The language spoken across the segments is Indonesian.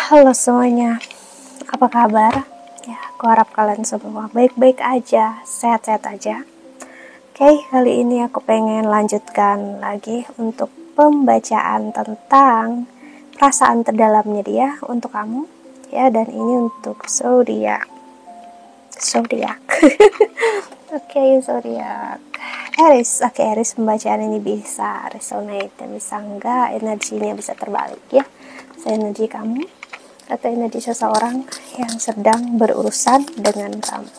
Halo semuanya, apa kabar? Ya, aku harap kalian semua baik-baik aja, sehat-sehat aja. Oke, kali ini aku pengen lanjutkan lagi untuk pembacaan tentang perasaan terdalamnya dia untuk kamu. Ya, dan ini untuk zodiak. Oke, zodiak. Aries, oke, Aries, pembacaan ini bisa resonate dan bisa enggak, energinya bisa terbalik ya. Energi kamu atau energi seseorang yang sedang berurusan dengan kamu.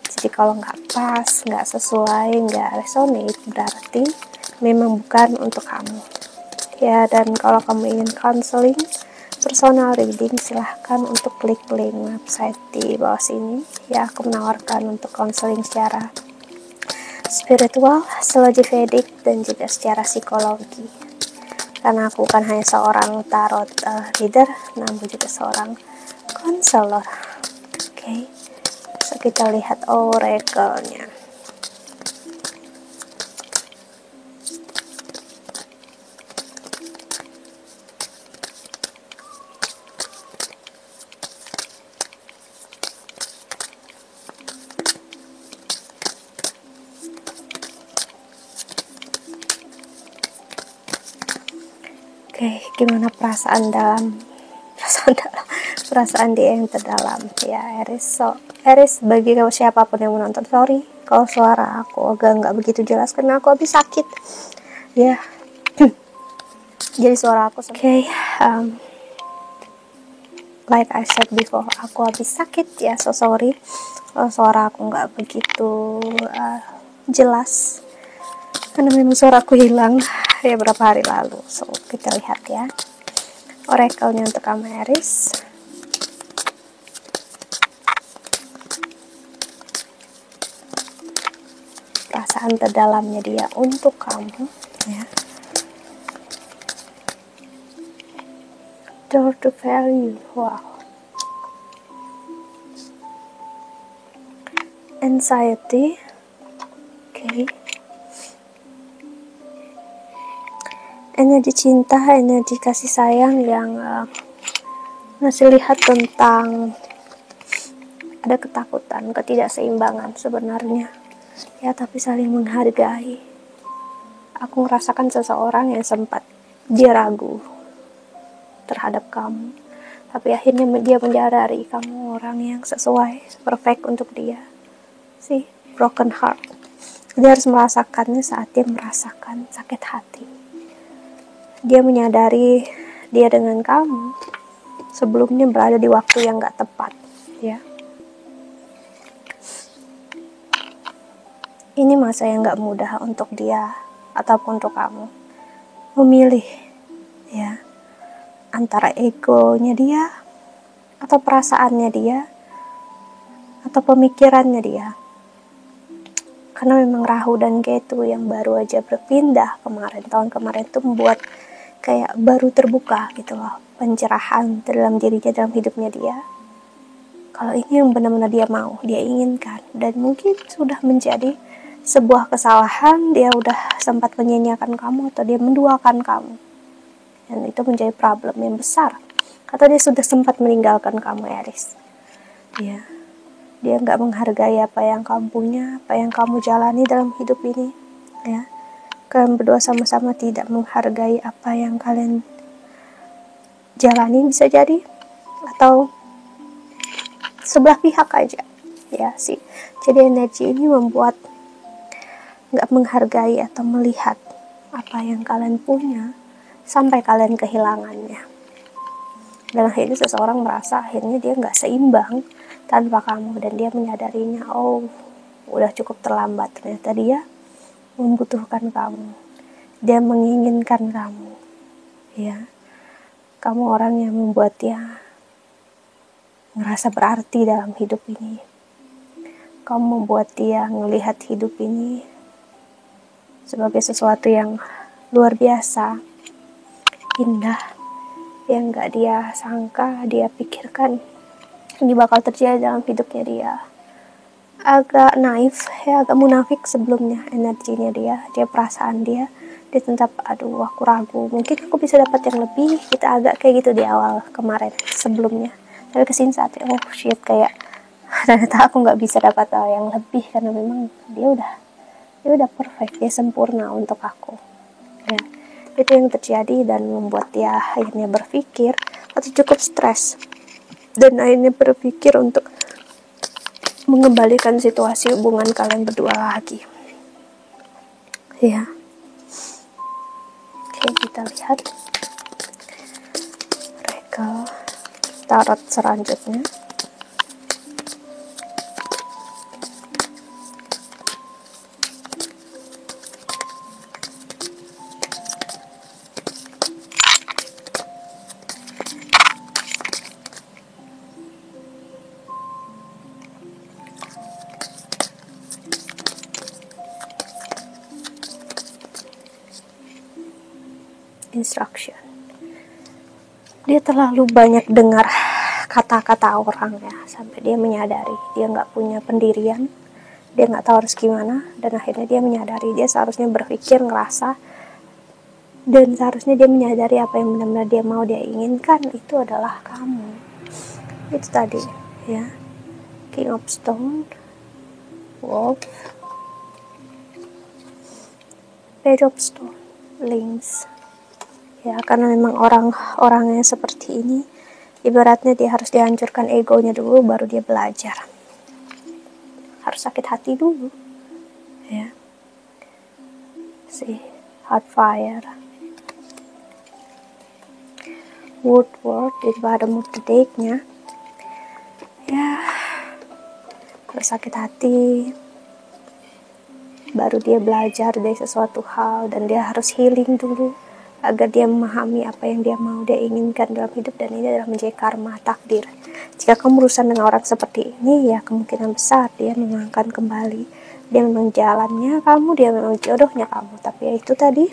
Jadi kalau nggak pas, nggak sesuai, nggak resonate, berarti memang bukan untuk kamu. Ya, dan kalau kamu ingin counseling, personal reading, silahkan untuk klik link website di bawah sini. Ya, aku menawarkan untuk counseling secara spiritual, astrologi Vedic, dan juga secara psikologi. Karena aku bukan hanya seorang tarot reader, namun juga seorang konselor. Oke, so kita lihat oracle-nya. Oke, gimana perasaan dia yang terdalam ya, Aries. So, Aries, bagi siapapun yang menonton, sorry kalau suara aku agak nggak begitu jelas karena aku habis sakit ya. Jadi suara aku like I said before, aku habis sakit ya, so sorry kalau suara aku nggak begitu jelas karena memang suaraku hilang ya berapa hari lalu. So kita lihat ya oracle-nya untuk kamu Aries. Perasaan terdalamnya dia untuk kamu ya. Door to value, wow. Anxiety, okay. Energi cinta, energi kasih sayang yang masih lihat tentang ada ketakutan, ketidakseimbangan sebenarnya ya, tapi saling menghargai. Aku merasakan seseorang yang sempat dia ragu terhadap kamu, tapi akhirnya dia menyadari kamu orang yang sesuai, perfect untuk dia. Si broken heart, dia harus merasakannya saat dia merasakan sakit hati. Dia menyadari dia dengan kamu sebelumnya berada di waktu yang gak tepat ya. Ini masa yang gak mudah untuk dia ataupun untuk kamu memilih ya, antara egonya dia atau perasaannya dia atau pemikirannya dia. Karena memang Rahu dan Ketu yang baru aja berpindah tahun kemarin itu membuat kayak baru terbuka gitu loh, pencerahan dalam dirinya, dalam hidupnya dia. Kalau ini yang benar-benar dia mau, dia inginkan, dan mungkin sudah menjadi sebuah kesalahan, dia udah sempat menyanyiakan kamu atau dia menduakan kamu. Dan itu menjadi problem yang besar. Atau dia sudah sempat meninggalkan kamu Aries. Ya. Dia nggak menghargai apa yang kamu punya, apa yang kamu jalani dalam hidup ini. Ya. Kalian berdua sama-sama tidak menghargai apa yang kalian jalani bisa jadi. Atau sebelah pihak aja. Ya sih. Jadi energi ini membuat nggak menghargai atau melihat apa yang kalian punya sampai kalian kehilangannya. Dan akhirnya seseorang merasa akhirnya dia nggak seimbang tanpa kamu, dan dia menyadarinya, oh udah cukup terlambat, ternyata dia membutuhkan kamu, dia menginginkan kamu ya. Kamu orang yang membuat dia ngerasa berarti dalam hidup ini. Kamu membuat dia melihat hidup ini sebagai sesuatu yang luar biasa, indah, yang gak dia sangka, dia pikirkan ini bakal terjadi dalam hidupnya dia. Agak naif ya, agak munafik sebelumnya energinya dia perasaan dia, dia tetap, aduh aku ragu, mungkin aku bisa dapat yang lebih, kita agak kayak gitu di awal kemarin sebelumnya. Tapi kesini saatnya, oh shit, kayak ternyata aku nggak bisa dapat yang lebih, karena memang dia udah perfect, dia sempurna untuk aku ya. Itu yang terjadi dan membuat dia akhirnya berpikir atau cukup stres, dan akhirnya berpikir untuk mengembalikan situasi hubungan kalian berdua lagi ya. Oke, kita lihat regal tarot selanjutnya. Instruction. Dia terlalu banyak dengar kata-kata orang ya, sampai dia menyadari dia nggak punya pendirian, dia nggak tahu harus gimana, dan akhirnya dia menyadari dia seharusnya berpikir, ngerasa, dan seharusnya dia menyadari apa yang benar-benar dia mau, dia inginkan itu adalah kamu. Itu tadi ya, King of Stone, Wolf, Page of Stone, Links ya. Karena memang orang-orangnya seperti ini, ibaratnya dia harus dihancurkan egonya dulu, baru dia belajar. Harus sakit hati dulu ya. Si Heartfire, Woodward di bottom of the deck-nya ya. Harus sakit hati, baru dia belajar dari sesuatu hal, dan dia harus healing dulu agar dia memahami apa yang dia mau, dia inginkan dalam hidup, dan ini adalah menjadi karma, takdir. Jika kamu berurusan dengan orang seperti ini, ya kemungkinan besar dia memang akan kembali. Dia memang jalannya kamu, dia memang jodohnya kamu. Tapi ya itu tadi,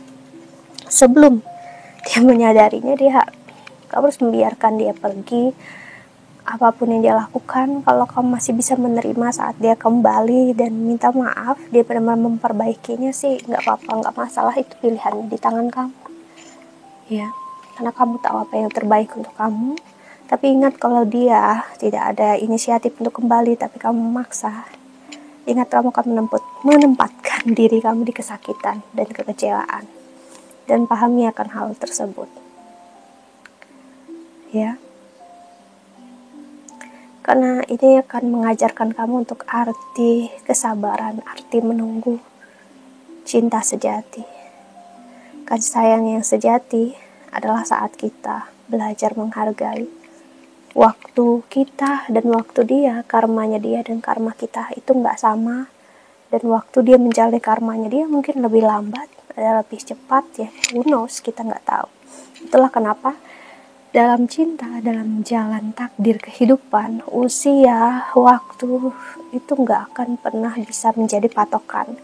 sebelum dia menyadarinya, kamu harus membiarkan dia pergi. Apapun yang dia lakukan, kalau kamu masih bisa menerima saat dia kembali dan minta maaf, dia benar-benar memperbaikinya sih, nggak apa-apa, nggak masalah, itu pilihannya di tangan kamu ya, karena kamu tahu apa yang terbaik untuk kamu. Tapi ingat, kalau dia tidak ada inisiatif untuk kembali tapi kamu memaksa, ingat kamu akan menempatkan diri kamu di kesakitan dan kekecewaan, dan pahami akan hal tersebut ya. Karena ini akan mengajarkan kamu untuk arti kesabaran, arti menunggu, cinta sejati. Kasih sayang yang sejati adalah saat kita belajar menghargai waktu kita dan waktu dia. Karmanya dia dan karma kita itu nggak sama, dan waktu dia menjalani karmanya dia mungkin lebih lambat, lebih cepat ya, who knows, kita nggak tahu. Itulah kenapa dalam cinta, dalam jalan takdir kehidupan, usia, waktu itu nggak akan pernah bisa menjadi patokan.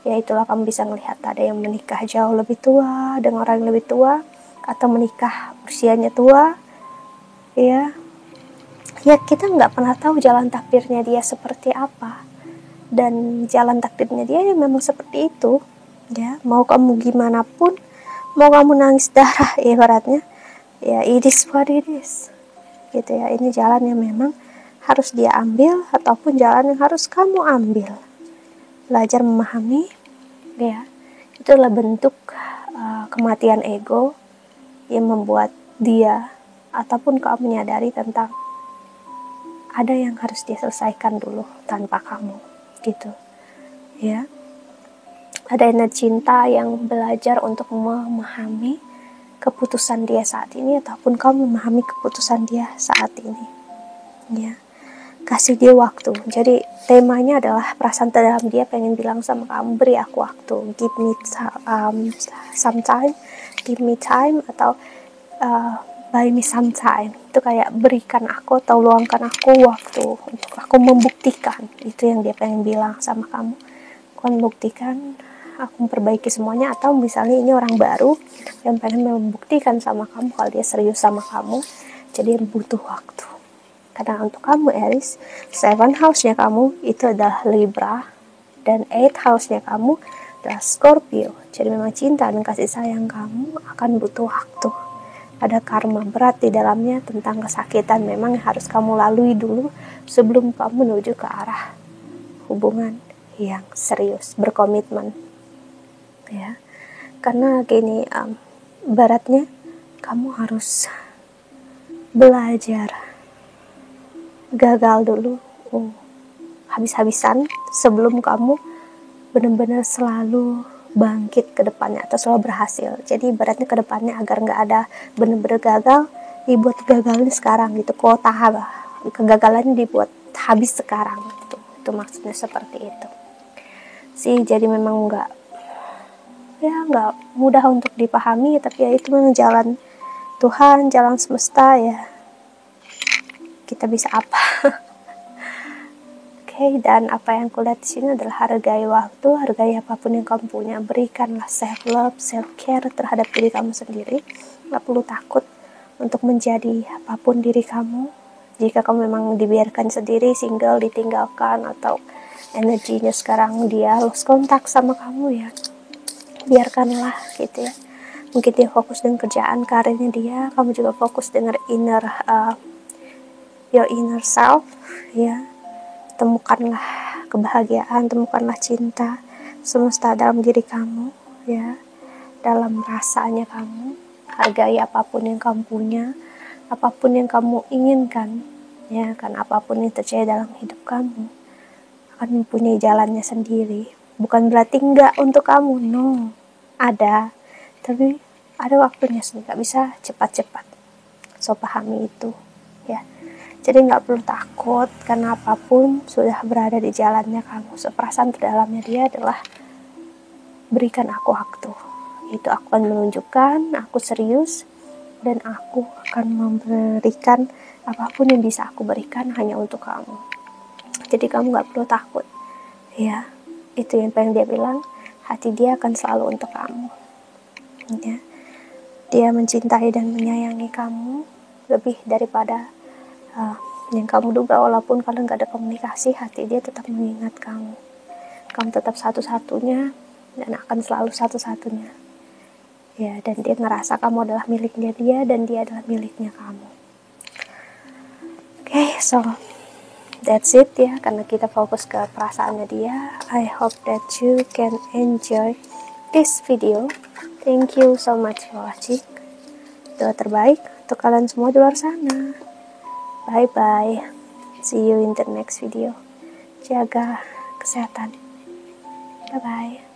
Ya itulah, kamu bisa melihat ada yang menikah jauh lebih tua dengan orang yang lebih tua, atau menikah usianya tua ya. Ya kita nggak pernah tahu jalan takdirnya dia seperti apa, dan jalan takdirnya dia ya memang seperti itu ya. Mau kamu gimana pun, mau kamu nangis darah ibaratnya, ya it is what it is gitu ya. Ini jalan yang memang harus dia ambil, ataupun jalan yang harus kamu ambil. Belajar memahami ya, itulah bentuk kematian ego yang membuat dia ataupun kamu menyadari tentang ada yang harus dia selesaikan dulu tanpa kamu gitu ya. Ada energi cinta yang belajar untuk memahami keputusan dia saat ini, ataupun kamu memahami keputusan dia saat ini ya. Kasih dia waktu. Jadi temanya adalah perasaan terdalam dia pengen bilang sama kamu, beri aku waktu, give me some time, give me time, atau buy me some time. Itu kayak berikan aku atau luangkan aku waktu untuk aku membuktikan. Itu yang dia pengen bilang sama kamu. Aku membuktikan, aku memperbaiki semuanya. Atau misalnya ini orang baru yang pengen membuktikan sama kamu kalau dia serius sama kamu, jadi butuh waktu. Karena untuk kamu Aries, 7 house-nya kamu itu adalah Libra, dan 8 house-nya kamu adalah Scorpio. Jadi memang cinta dan kasih sayang kamu akan butuh waktu. Ada karma berat di dalamnya tentang kesakitan memang harus kamu lalui dulu sebelum kamu menuju ke arah hubungan yang serius, berkomitmen. Ya, karena gini, beratnya kamu harus belajar gagal dulu, habis-habisan sebelum kamu benar-benar selalu bangkit ke depannya atau selalu berhasil. Jadi beratnya ke depannya agar nggak ada benar-benar gagal, dibuat gagalnya sekarang gitu. Kegagalannya dibuat habis sekarang gitu. Itu maksudnya seperti itu sih. Jadi memang nggak mudah untuk dipahami, tapi ya itu memang jalan Tuhan, jalan semesta ya. Kita bisa apa? Oke, dan apa yang kulihat di sini adalah hargai waktu, hargai apapun yang kamu punya, berikanlah self love, self care terhadap diri kamu sendiri. Gak perlu takut untuk menjadi apapun diri kamu. Jika kamu memang dibiarkan sendiri, single, ditinggalkan, atau energinya sekarang dia lost kontak sama kamu, ya biarkanlah gitu ya. Mungkin dia fokus dengan kerjaan, karirnya dia, kamu juga fokus dengan your inner self, ya. Temukanlah kebahagiaan, temukanlah cinta semesta dalam diri kamu, ya, dalam rasanya kamu. Hargai apapun yang kamu punya, apapun yang kamu inginkan, ya, kan apapun yang terjadi dalam hidup kamu akan mempunyai jalannya sendiri. Bukan berarti enggak untuk kamu, no, ada, tapi ada waktunya sih, nggak bisa cepat-cepat. So pahami itu, ya. Jadi nggak perlu takut karena apapun sudah berada di jalannya kamu. Perasaan terdalamnya dia adalah berikan aku waktu. Itu aku akan menunjukkan aku serius dan aku akan memberikan apapun yang bisa aku berikan hanya untuk kamu. Jadi kamu nggak perlu takut. Ya, itu yang pengen dia bilang. Hati dia akan selalu untuk kamu. Ya. Dia mencintai dan menyayangi kamu lebih daripada yang kamu duga. Walaupun kalian gak ada komunikasi, hati dia tetap mengingat kamu. Kamu tetap satu-satunya dan akan selalu satu-satunya, ya. Dan dia ngerasa kamu adalah miliknya dia dan dia adalah miliknya kamu. Oke, so that's it ya, karena kita fokus ke perasaannya dia. I hope that you can enjoy this video. Thank you so much for watching. Doa terbaik untuk kalian semua di luar sana. Bye bye. See you in the next video. Jaga kesehatan. Bye bye.